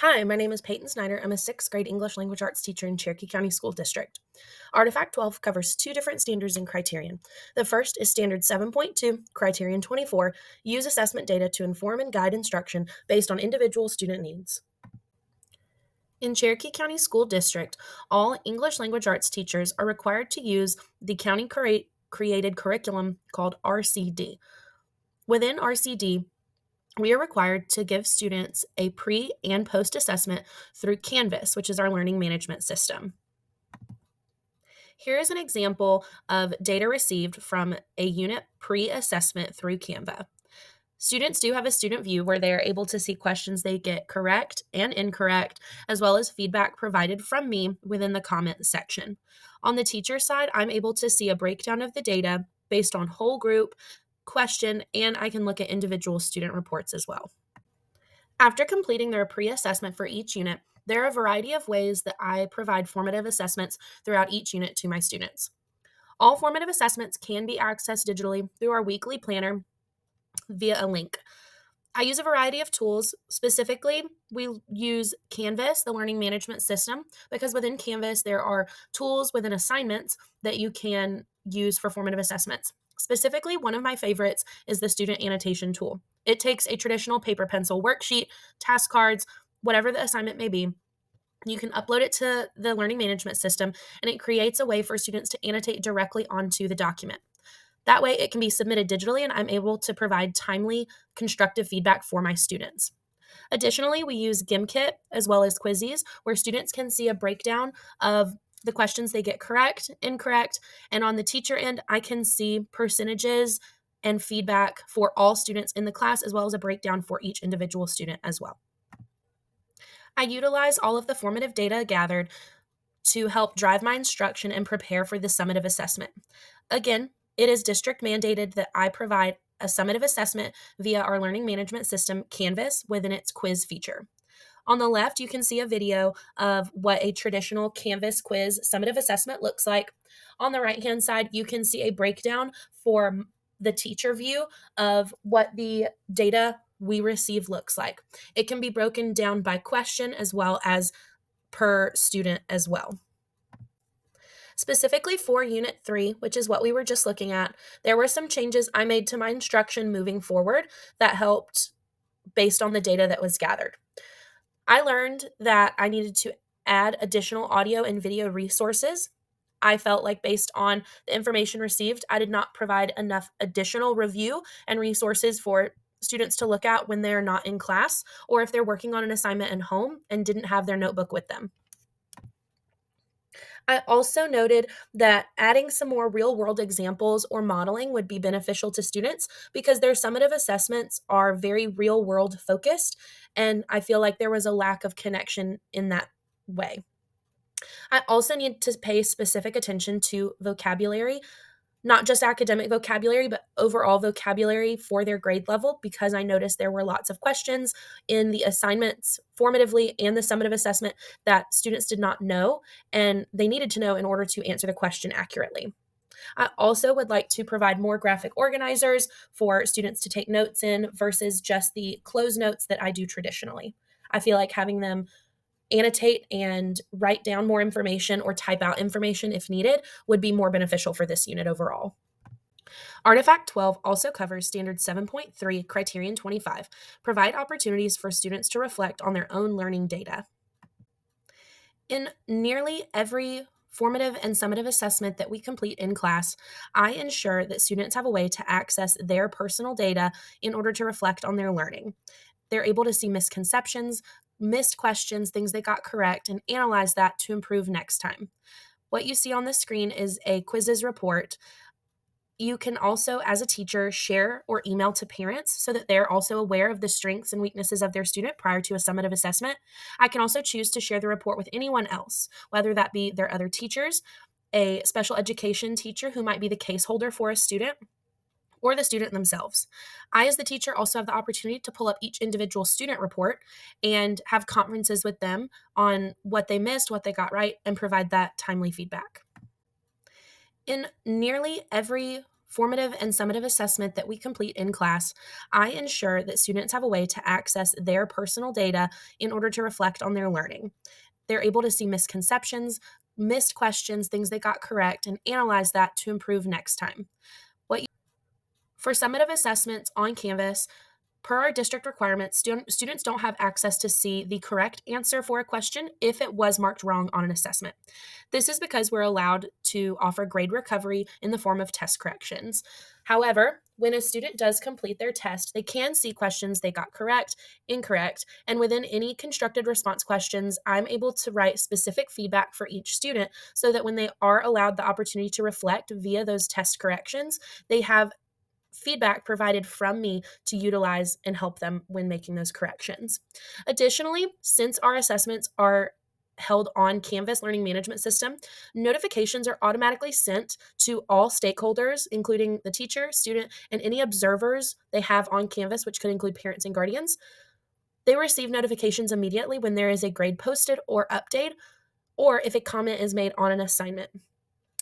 Hi, my name is Peyton Snider. I'm a sixth grade English Language Arts teacher in Cherokee County School District. Artifact 12 covers two different standards and criterion. The first is Standard 7.2, Criterion 24, use assessment data to inform and guide instruction based on individual student needs. In Cherokee County School District, all English Language Arts teachers are required to use the county created curriculum called RCD. Within RCD, we are required to give students a pre and post assessment through Canvas, which is our learning management system. Here is an example of data received from a unit pre assessment through Canva. Students do have a student view where they are able to see questions they get correct and incorrect, as well as feedback provided from me within the comment section. On the teacher side, I'm able to see a breakdown of the data based on whole group, question, and I can look at individual student reports as well. After completing their pre-assessment for each unit, there are a variety of ways that I provide formative assessments throughout each unit to my students. All formative assessments can be accessed digitally through our weekly planner via a link. I use a variety of tools. Specifically, we use Canvas, the learning management system, because within Canvas, there are tools within assignments that you can use for formative assessments. Specifically, one of my favorites is the student annotation tool. It takes a traditional paper pencil worksheet, task cards, whatever the assignment may be. You can upload it to the learning management system, and it creates a way for students to annotate directly onto the document. That way, it can be submitted digitally, and I'm able to provide timely, constructive feedback for my students. Additionally, we use GimKit as well as Quizzes, where students can see a breakdown of the questions they get correct, incorrect, and on the teacher end, I can see percentages and feedback for all students in the class, as well as a breakdown for each individual student as well. I utilize all of the formative data gathered to help drive my instruction and prepare for the summative assessment. Again, it is district mandated that I provide a summative assessment via our learning management system, Canvas, within its quiz feature. On the left, you can see a video of what a traditional Canvas quiz summative assessment looks like. On the right-hand side, you can see a breakdown for the teacher view of what the data we receive looks like. It can be broken down by question as well as per student as well. Specifically for Unit 3, which is what we were just looking at, there were some changes I made to my instruction moving forward that helped based on the data that was gathered. I learned that I needed to add additional audio and video resources. I felt like based on the information received, I did not provide enough additional review and resources for students to look at when they're not in class or if they're working on an assignment at home and didn't have their notebook with them. I also noted that adding some more real world examples or modeling would be beneficial to students because their summative assessments are very real world focused, and I feel like there was a lack of connection in that way. I also need to pay specific attention to vocabulary, not just academic vocabulary, but overall vocabulary for their grade level because I noticed there were lots of questions in the assignments formatively and the summative assessment that students did not know and they needed to know in order to answer the question accurately. I also would like to provide more graphic organizers for students to take notes in versus just the closed notes that I do traditionally. I feel like having them annotate and write down more information or type out information if needed would be more beneficial for this unit overall. Artifact 12 also covers Standard 7.3, Criterion 25, provide opportunities for students to reflect on their own learning data. In nearly every formative and summative assessment that we complete in class, I ensure that students have a way to access their personal data in order to reflect on their learning. They're able to see misconceptions, missed questions, things they got correct, and analyze that to improve next time. What you see on the screen is a quizzes report. You can also, as a teacher, share or email to parents so that they're also aware of the strengths and weaknesses of their student prior to a summative assessment. I can also choose to share the report with anyone else, whether that be their other teachers, a special education teacher who might be the case holder for a student, or the student themselves. I, as the teacher, also have the opportunity to pull up each individual student report and have conferences with them on what they missed, what they got right, and provide that timely feedback. In nearly every formative and summative assessment that we complete in class, I ensure that students have a way to access their personal data in order to reflect on their learning. They're able to see misconceptions, missed questions, things they got correct, and analyze that to improve next time. What you, for summative assessments on Canvas, per our district requirements, students don't have access to see the correct answer for a question if it was marked wrong on an assessment. This is because we're allowed to offer grade recovery in the form of test corrections. However, when a student does complete their test, they can see questions they got correct, incorrect, and within any constructed response questions, I'm able to write specific feedback for each student so that when they are allowed the opportunity to reflect via those test corrections, they have feedback provided from me to utilize and help them when making those corrections. Additionally, since our assessments are held on Canvas Learning Management System, notifications are automatically sent to all stakeholders, including the teacher, student, and any observers they have on Canvas, which could include parents and guardians. They receive notifications immediately when there is a grade posted or update, or if a comment is made on an assignment.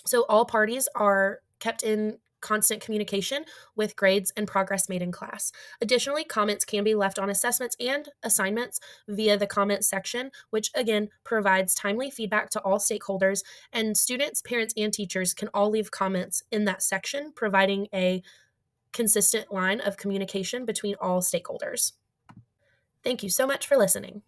So all parties are kept in constant communication with grades and progress made in class. Additionally, comments can be left on assessments and assignments via the comment section, which again provides timely feedback to all stakeholders, and students, parents, and teachers can all leave comments in that section, providing a consistent line of communication between all stakeholders. Thank you so much for listening.